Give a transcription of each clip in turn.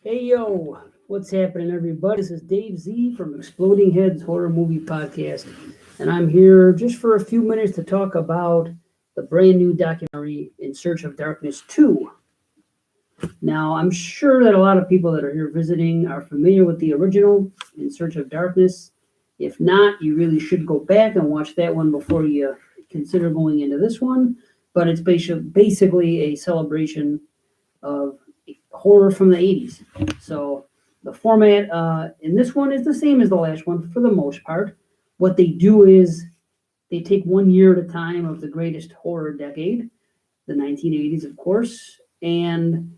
Hey yo, what's happening, everybody? This is Dave Z from Exploding Heads Horror Movie Podcast, and I'm here just for a few minutes to talk about the brand new documentary In Search of Darkness 2. Now, I'm sure that a lot of people that are here visiting are familiar with the original In Search of Darkness. If not, you really should go back and watch that one before you consider going into this one. But it's basically a celebration of horror from the 80s. So the format in this one is the same as the last one for the most part. What they do is they take 1 year at a time of the greatest horror decade, the 1980s, of course, and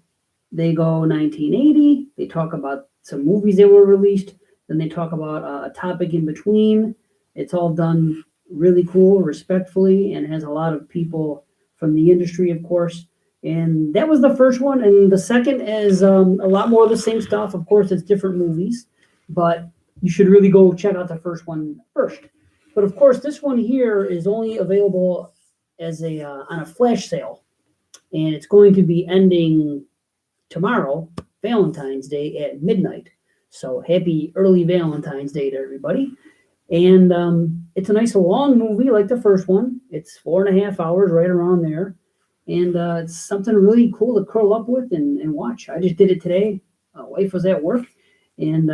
they go 1980. They talk about some movies that were released. Then they talk about a topic in between. It's all done really cool, respectfully, and has a lot of people from the industry, of course. And that was the first one. And the second is a lot more of the same stuff. Of course, it's different movies, but you should really go check out the first one first. But of course, this one here is only available as a on a flash sale, and it's going to be ending tomorrow, Valentine's Day at midnight. So happy early Valentine's Day to everybody. And it's a nice long movie like the first one. It's 4.5 hours, right around there. And it's something really cool to curl up with and watch. I just did it today. My wife was at work, and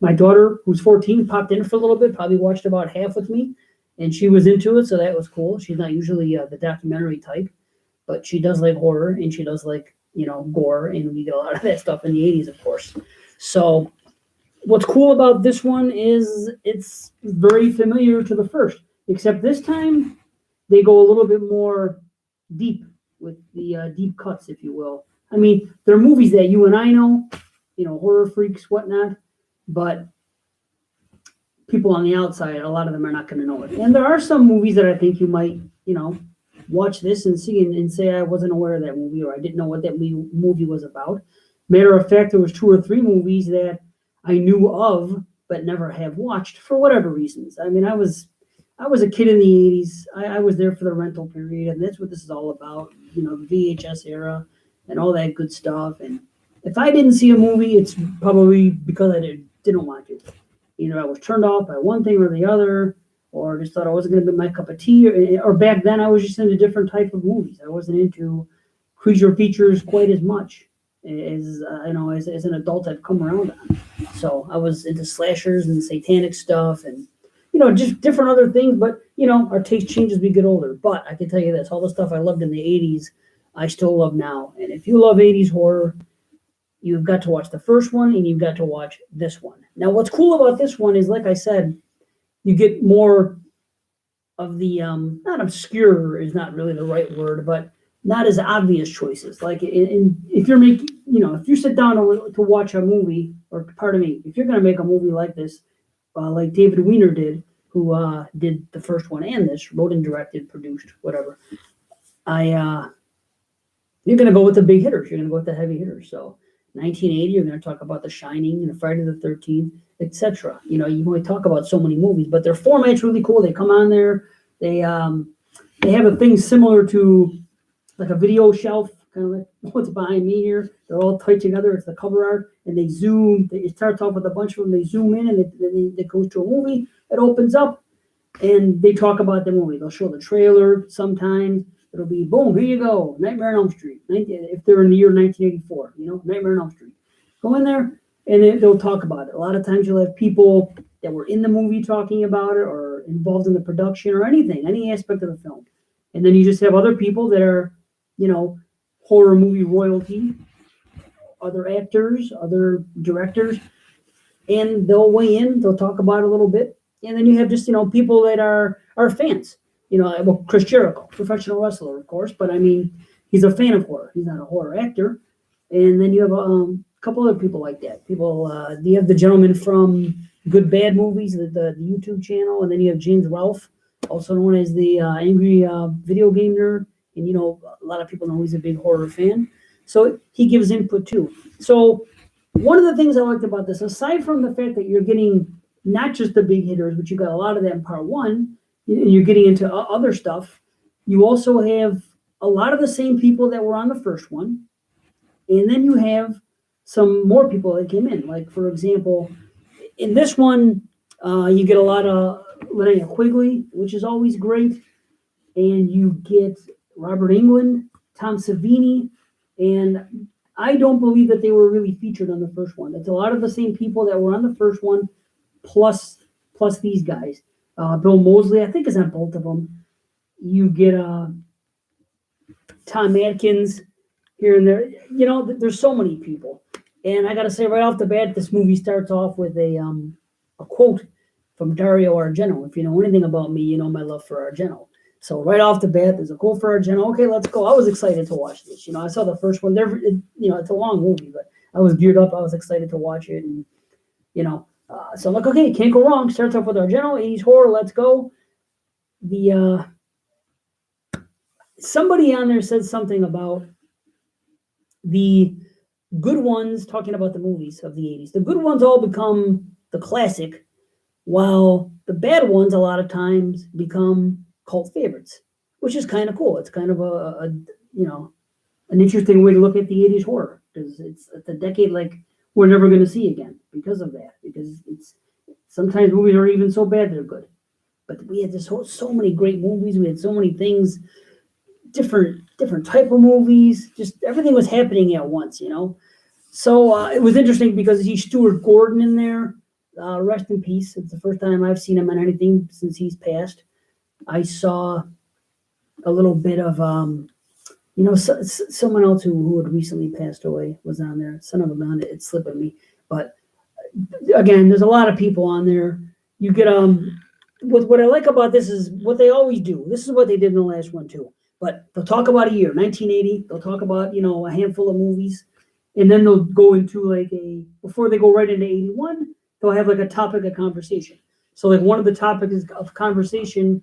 my daughter, who's 14, popped in for a little bit, probably watched about half with me, and she was into it, so that was cool. She's not usually the documentary type, but she does like horror, and she does like, gore, and we get a lot of that stuff in the 80s, of course. So what's cool about this one is it's very familiar to the first, except this time they go a little bit more deep with the deep cuts, if you will. I mean, they're movies that you and I know, horror freaks, whatnot, but people on the outside, a lot of them are not going to know it. And there are some movies that I think you might, watch this and see and say, I wasn't aware of that movie, or I didn't know what that movie was about. Matter of fact, there was 2 or 3 movies that I knew of but never have watched for whatever reasons. I mean, I was a kid in the 80s. I was there for the rental period, and that's what this is all about, the VHS era and all that good stuff. And if I didn't see a movie, it's probably because I didn't want to. Either I was turned off by one thing or the other, or just thought I wasn't going to be my cup of tea. Or back then, I was just into different type of movies. I wasn't into creature features quite as much as as an adult I've come around on. So I was into slashers and satanic stuff and just different other things. But our taste changes as we get older. But I can tell you this: all the stuff I loved in the '80s, I still love now. And if you love '80s horror, you've got to watch the first one and you've got to watch this one. Now, what's cool about this one is, like I said, you get more of the not obscure is not really the right word, but not as obvious choices. Like if you're making, if you sit down to watch a movie, or pardon me, if you're going to make a movie like this, like David Weiner did, who did the first one and this, wrote and directed, produced, whatever. You're going to go with the big hitters. You're going to go with the heavy hitters. So 1980, you're going to talk about The Shining and Friday the 13th, etc. You only talk about so many movies, but their format's really cool. They come on there. They have a thing similar to like a video shelf, kind of like what's behind me here. They're all tight together. It's the cover art, and they zoom. It starts off with a bunch of them. They zoom in, and it goes to a movie. It opens up, and they talk about the movie. They'll show the trailer sometimes. It'll be, boom, here you go, Nightmare on Elm Street. If they're in the year 1984, Nightmare on Elm Street. Go in there, and they'll talk about it. A lot of times you'll have people that were in the movie talking about it, or involved in the production, or anything, any aspect of the film. And then you just have other people that are, horror movie royalty, other actors, other directors, and they'll weigh in, they'll talk about it a little bit. And then you have just, people that are fans. Well, Chris Jericho, professional wrestler, of course, but I mean, he's a fan of horror. He's not a horror actor. And then you have a couple other people like that. You have the gentleman from Good Bad Movies, the YouTube channel, and then you have James Rolfe, also known as the Angry Video Game Nerd. And, a lot of people know he's a big horror fan. So he gives input too. So one of the things I liked about this, aside from the fact that you're getting not just the big hitters, but you got a lot of that in part one, you're getting into other stuff. You also have a lot of the same people that were on the first one. And then you have some more people that came in. Like, for example, in this one, you get a lot of Linnea Quigley, which is always great. And you get Robert Englund, Tom Savini, and I don't believe that they were really featured on the first one. It's a lot of the same people that were on the first one, plus these guys. Bill Moseley, I think, is on both of them. You get Tom Atkins here and there. You know, there's so many people. And I got to say right off the bat, this movie starts off with a quote from Dario Argento. If you know anything about me, you know my love for Argento. So right off the bat, there's a quote for Argento. Okay, let's go. I was excited to watch this. You know, I saw the first one. It's a long movie, but I was geared up. I was excited to watch it. And, you know, so I'm like, okay, can't go wrong. Starts off with Argento, 80s horror. Let's go. Somebody on there said something about the good ones, talking about the movies of the 80s. The good ones all become the classic, while the bad ones a lot of times become cult favorites, which is kind of cool. It's kind of an interesting way to look at the 80s horror, because it's a decade like we're never going to see again because of that. Because it's sometimes movies are even so bad they're good. But we had so many great movies. We had so many things, different type of movies. Just everything was happening at once, you know. So it was interesting because he's Stuart Gordon in there. Rest in peace. It's the first time I've seen him on anything since he's passed. I saw a little bit of, someone else who had recently passed away was on there. Son of a gun, it's slipping me. But again, there's a lot of people on there. You get what I like about this is what they always do. This is what they did in the last one too. But they'll talk about a year, 1980. They'll talk about a handful of movies, and then they'll go into before they go right into 81. They'll have like a topic of conversation. So like one of the topics of conversation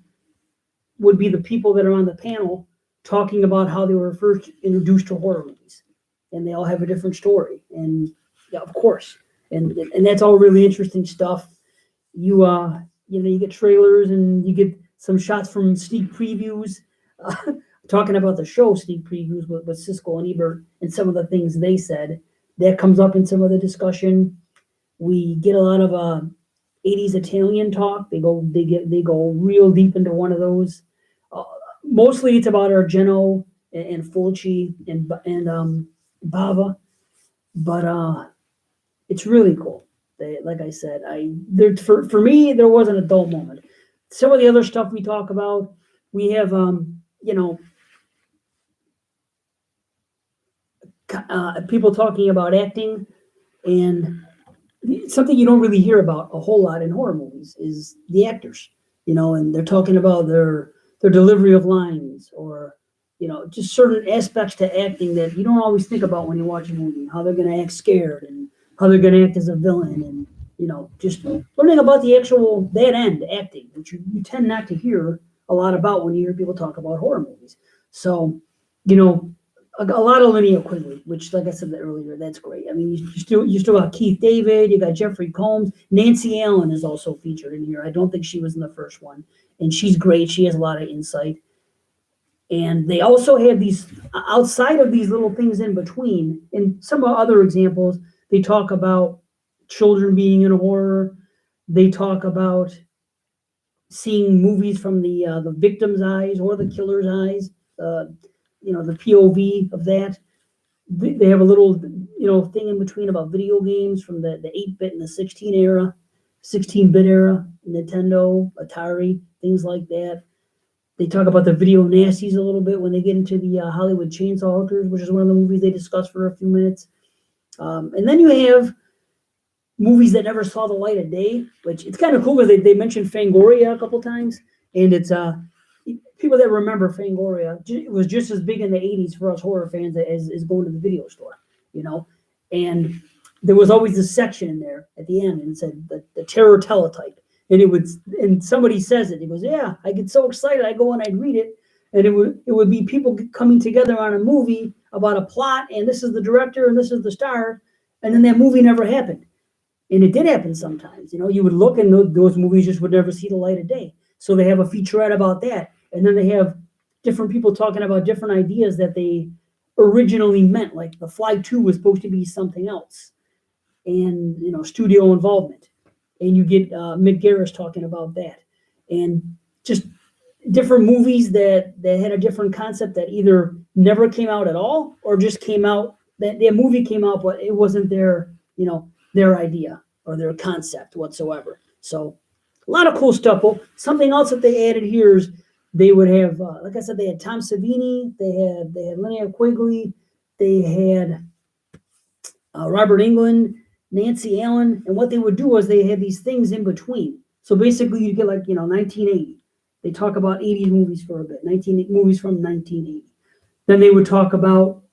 would be the people that are on the panel talking about how they were first introduced to horror movies, and they all have a different story. And yeah, of course, and that's all really interesting stuff. You get trailers and you get some shots from sneak previews, talking about the show sneak previews with Siskel and Ebert and some of the things they said. That comes up in some of the discussion. We get a lot of 80s Italian talk. They go real deep into one of those. Mostly it's about Argento and Fulci and Bava, but it's really cool. Like I said, for me there wasn't a dull moment. Some of the other stuff we talk about, we have people talking about acting, and something you don't really hear about a whole lot in horror movies is the actors, and they're talking about their delivery of lines, or, just certain aspects to acting that you don't always think about when you watch a movie, how they're going to act scared and how they're going to act as a villain, and, just learning about the actual, that end acting, which you tend not to hear a lot about when you hear people talk about horror movies. So, a lot of Linnea Quigley, which, like I said earlier, that's great. I mean, you still got Keith David, you got Jeffrey Combs, Nancy Allen is also featured in here. I don't think she was in the first one, and she's great. She has a lot of insight. And they also have these, outside of these little things in between, and some other examples, they talk about children being in horror. They talk about seeing movies from the victim's eyes or the killer's eyes, the POV of that. They have a little, thing in between about video games from the 8-bit and the 16-bit era, Nintendo, Atari, things like that. They talk about the video nasties a little bit when they get into the Hollywood Chainsaw Hookers, which is one of the movies they discuss for a few minutes. And then you have movies that never saw the light of day, which it's kind of cool because they mentioned Fangoria a couple times, and it's people that remember Fangoria, it was just as big in the 80s for us horror fans as going to the video store, and there was always this section in there at the end, and it said the terror teletype, and somebody says it, he goes, yeah, I get so excited, I go and I'd read it, and it would be people coming together on a movie about a plot, and this is the director and this is the star, and then that movie never happened. And it did happen sometimes. You would look and those movies just would never see the light of day. So they have a featurette about that. And then they have different people talking about different ideas that they originally meant. Like The Fly 2 was supposed to be something else, and studio involvement, and you get Mick Garris talking about that, and just different movies that had a different concept that either never came out at all or just came out, that their movie came out but it wasn't their idea or their concept whatsoever. So a lot of cool stuff. Well, something else that they added here is they would have, like I said, they had Tom Savini, they had Linnea Quigley, they had Robert Englund, Nancy Allen, and what they would do was they had these things in between. So basically, you get 1980. They talk about 80s movies for a bit, movies from 1980. Then they would talk about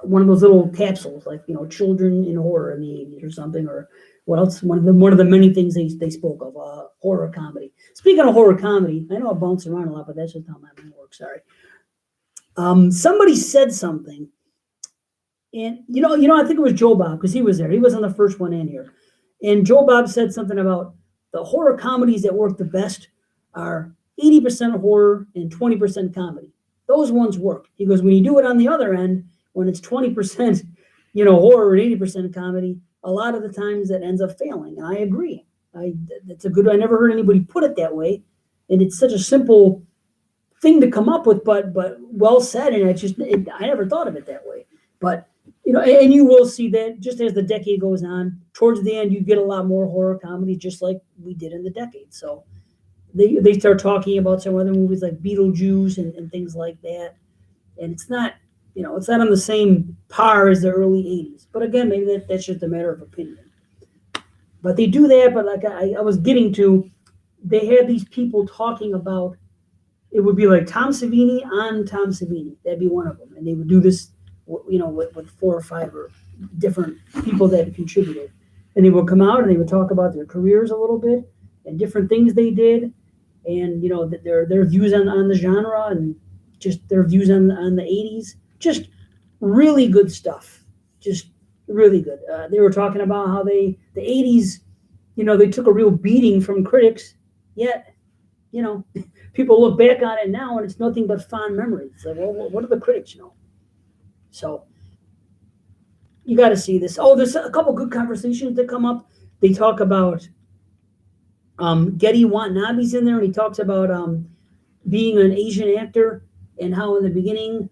one of those little capsules, like children in horror in the 80s or something, or what else? One of the many things they spoke of, horror comedy. Speaking of horror comedy, I know I bounce around a lot, but that's just how my mind works. Sorry. Somebody said something, and I think it was Joe Bob, because he was there. He was on the first one in here, and Joe Bob said something about the horror comedies that work the best are 80% horror and 20% comedy. Those ones work. He goes, when you do it on the other end, when it's 20%, horror and 80% comedy, a lot of the times that ends up failing. And I agree. I never heard anybody put it that way. And it's such a simple thing to come up with, but well said. And I never thought of it that way. But, and you will see that just as the decade goes on, towards the end, you get a lot more horror comedy, just like we did in the decade. So they start talking about some other movies like Beetlejuice and things like that. And it's not, it's not on the same par as the early 80s. But again, maybe that's just a matter of opinion. But they do that, but like I was getting to, they had these people talking about, it would be like Tom Savini on Tom Savini. That'd be one of them. And they would do this, with 4 or 5 or different people that contributed. And they would come out and they would talk about their careers a little bit and different things they did, and their views on the genre and just their views on the 80s. Just really good stuff. Just really good. They were talking about how the 80s, they took a real beating from critics, yet, people look back on it now and it's nothing but fond memories. It's like, well, what do the critics know? So you got to see this. Oh, there's a couple good conversations that come up. They talk about Geddy Watanabe's in there, and he talks about being an Asian actor and how in the beginning,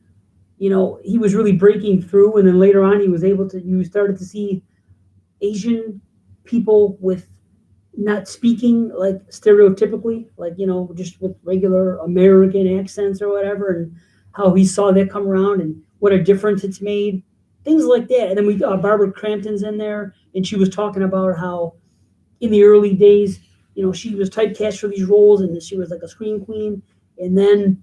he was really breaking through, and then later on you started to see Asian people with not speaking like stereotypically, like, just with regular American accents or whatever, and how he saw that come around and what a difference it's made, things like that. And then Barbara Crampton's in there, and she was talking about how in the early days, she was typecast for these roles, and she was like a screen queen, and then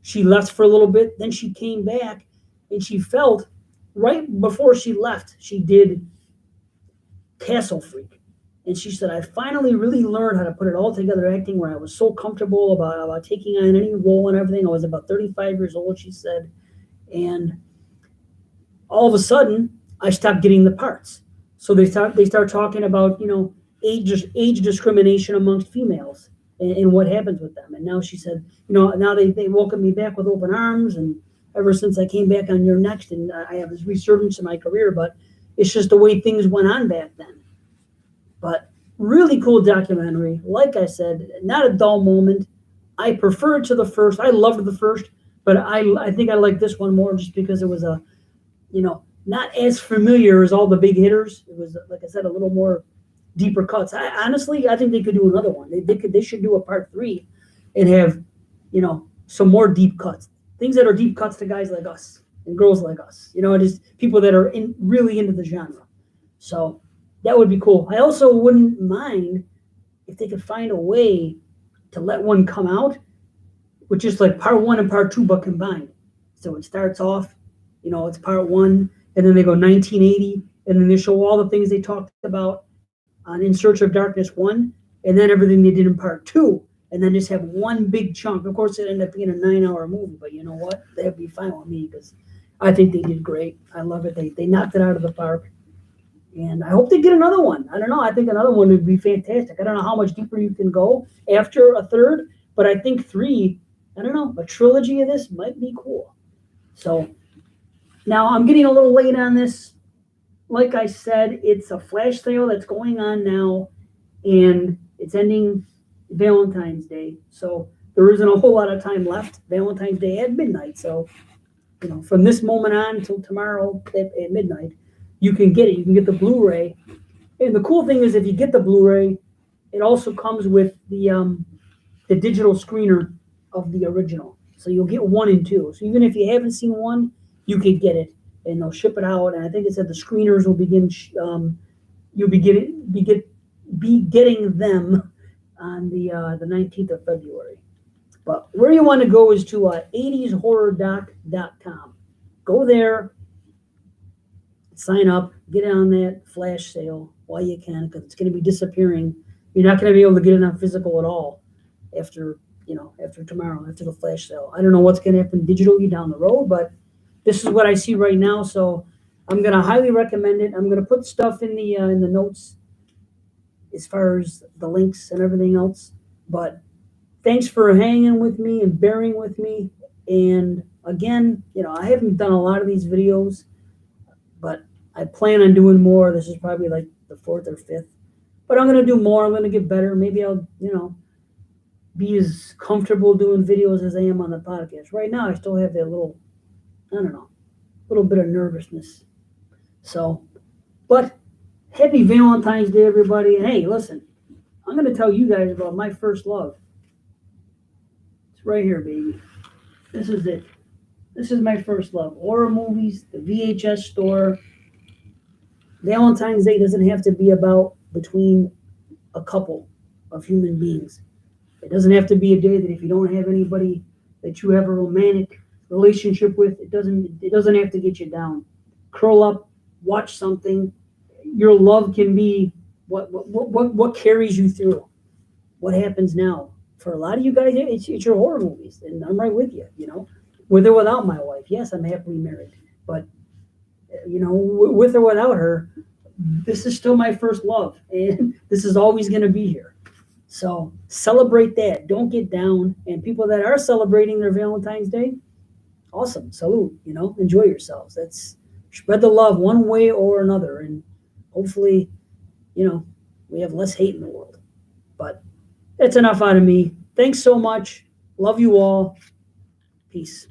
she left for a little bit, then she came back, and she felt right before she left, she did Castle Freak. And she said, I finally really learned how to put it all together acting, where I was so comfortable about taking on any role and everything. I was about 35 years old, she said. And all of a sudden, I stopped getting the parts. So they start talking about, age discrimination amongst females and what happens with them. And now she said, now they welcome me back with open arms. And ever since I came back on You're Next, and I have this resurgence in my career, but it's just the way things went on back then. But really cool documentary. Like I said, not a dull moment. I prefer it to the first. I loved the first, but I think I like this one more just because it was not as familiar as all the big hitters. It was, like I said, a little more deeper cuts. I think they could do another one. They should do a part 3 and have, some more deep cuts. Things that are deep cuts to guys like us and girls like us. Just people that are really into the genre. So that would be cool. I also wouldn't mind if they could find a way to let one come out with just like part 1 and part 2, but combined. So it starts off, it's part 1, and then they go 1980, and then they show all the things they talked about on In Search of Darkness 1, and then everything they did in part 2, and then just have one big chunk. Of course, it ended up being a 9-hour movie, but you know what? That'd be fine with me because I think they did great. I love it. They knocked it out of the park. And I hope they get another one. I don't know. I think another one would be fantastic. I don't know how much deeper you can go after a third, but I think 3, I don't know, a trilogy of this might be cool. So now I'm getting a little late on this. Like I said, it's a flash sale that's going on now, and it's ending Valentine's Day. So there isn't a whole lot of time left. Valentine's Day at midnight. So, from this moment on till tomorrow at midnight, you can get it. You can get the Blu-ray. And the cool thing is, if you get the Blu-ray, it also comes with the digital screener of the original. So you'll get 1 and 2. So even if you haven't seen 1, you could get it, and they'll ship it out. And I think it said the screeners will begin. You'll be getting them on the 19th of February. But where you want to go is to 80shorrordoc.com. Go there, sign up, get on that flash sale while you can, because it's going to be disappearing. You're not going to be able to get it on physical at all after tomorrow, after the flash sale. I don't know what's going to happen digitally down the road, but this is what I see right now. So I'm going to highly recommend it. I'm going to put stuff in the notes as far as the links and everything else. But thanks for hanging with me and bearing with me. And again, I haven't done a lot of these videos, but I plan on doing more. This is probably like the 4th or 5th. But I'm going to do more. I'm going to get better. Maybe I'll, be as comfortable doing videos as I am on the podcast. Right now, I still have that little bit of nervousness. So, but happy Valentine's Day, everybody. And hey, listen, I'm going to tell you guys about my first love. It's right here, baby. This is it. This is my first love. Horror movies, the VHS store. Valentine's Day doesn't have to be about between a couple of human beings. It doesn't have to be a day that if you don't have anybody that you have a romantic relationship with, it doesn't have to get you down. Curl up, watch something. Your love can be what carries you through. What happens now? For a lot of you guys, it's your horror movies, and I'm right with you. With or without my wife. Yes, I'm happily married, but with or without her, this is still my first love, and this is always going to be here. So celebrate that. Don't get down. And people that are celebrating their Valentine's Day, awesome. Salute. Enjoy yourselves. That's spread the love one way or another. And hopefully, we have less hate in the world. But that's enough out of me. Thanks so much. Love you all. Peace.